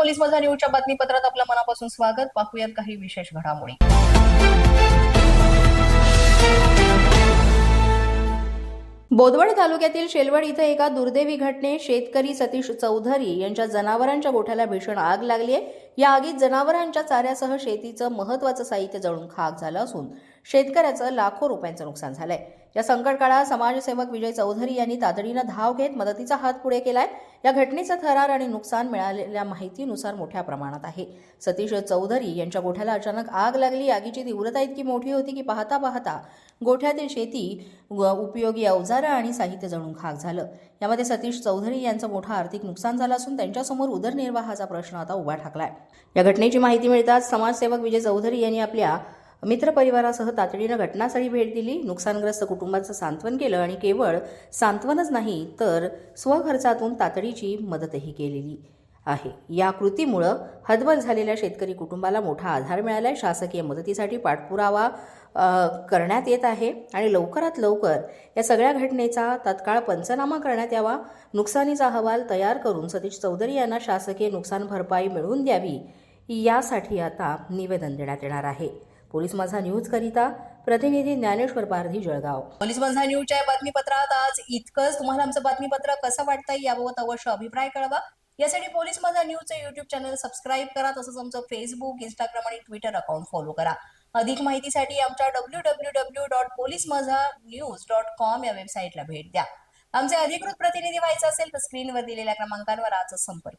Police माझा न्यूजच्या बातमीपत्रात आपलं मनापासून स्वागत. पाहूयात काही विशेष घडामोडी. बोदवड तालुक्यातील शेलवड इथं एका दुर्दैवी घटनेत शेतकरी सतीश चौधरी यांच्या जनावरांच्या गोठ्याला भीषण आग लागली आहे. या आगीत जनावरांच्या चाऱ्यासह शेतीचं महत्त्वाचं साहित्य जळून खाक झालं असून शेतकऱ्याचं लाखो रुपयांचं नुकसान झालंय. या संकट काळात समाजसेवक विजय चौधरी यांनी तातडीनं धाव घेत मदतीचा हात पुढे केलाय. या घटनेचा थरार आणि नुकसान मिळालेल्या माहितीनुसार मोठ्या प्रमाणात आहे. सतीश चौधरी यांच्या गोठ्याला अचानक आग लागली. आगीची तीव्रता इतकी मोठी होती की पाहता पाहता गोठ्यातील शेती उपयोगी अवजारं आणि साहित्य जळून खाक झालं. यामध्ये सतीश चौधरी यांचं मोठं आर्थिक नुकसान झालं असून त्यांच्यासमोर उदरनिर्वाहाचा प्रश्न आता उभा ठाकलाय. या घटनेची माहिती मिळताच समाजसेवक विजय चौधरी यांनी आपल्या मित्रपरिवारासह तातडीनं घटनास्थळी भेट दिली. नुकसानग्रस्त कुटुंबाचं सांत्वन केलं आणि केवळ सांत्वनच नाही तर स्वखर्चातून तातडीची मदतही केलेली आहे. या कृतीमुळे हतबल झालेल्या शेतकरी कुटुंबाला मोठा आधार मिळालाय. शासकीय मदतीसाठी पाठपुरावा करण्यात येत आहे आणि लवकरात लवकर या सगळ्या घटनेचा तत्काळ पंचनामा करण्यात यावा. नुकसानीचा अहवाल तयार करून सतीश चौधरी यांना शासकीय नुकसान भरपाई मिळवून द्यावी यासाठी आता निवेदन देण्यात येणार आहे. पोलीस माझा न्यूज करिता प्रतिनिधी ज्ञानेश्वर पारधी, जळगाव. पोलीस माझा न्यूजच्या बातमीपत्रात आज इतकंच. तुम्हाला आमचं बातमीपत्र कसं वाटतंय याबाबत अवश्य अभिप्राय कळवा. यासाठी पोलीस माझा न्यूजचं युट्यूब चॅनल सबस्क्राईब करा. तसंच आमचं फेसबुक, इंस्टाग्राम आणि ट्विटर अकाउंट फॉलो करा. अधिक माहितीसाठी आमच्या www.policemazanews.com या वेबसाईटला भेट द्या. आमचे अधिकृत प्रतिनिधी व्हायचं असेल तर स्क्रीनवर दिलेल्या क्रमांकांवर आजच संपर्क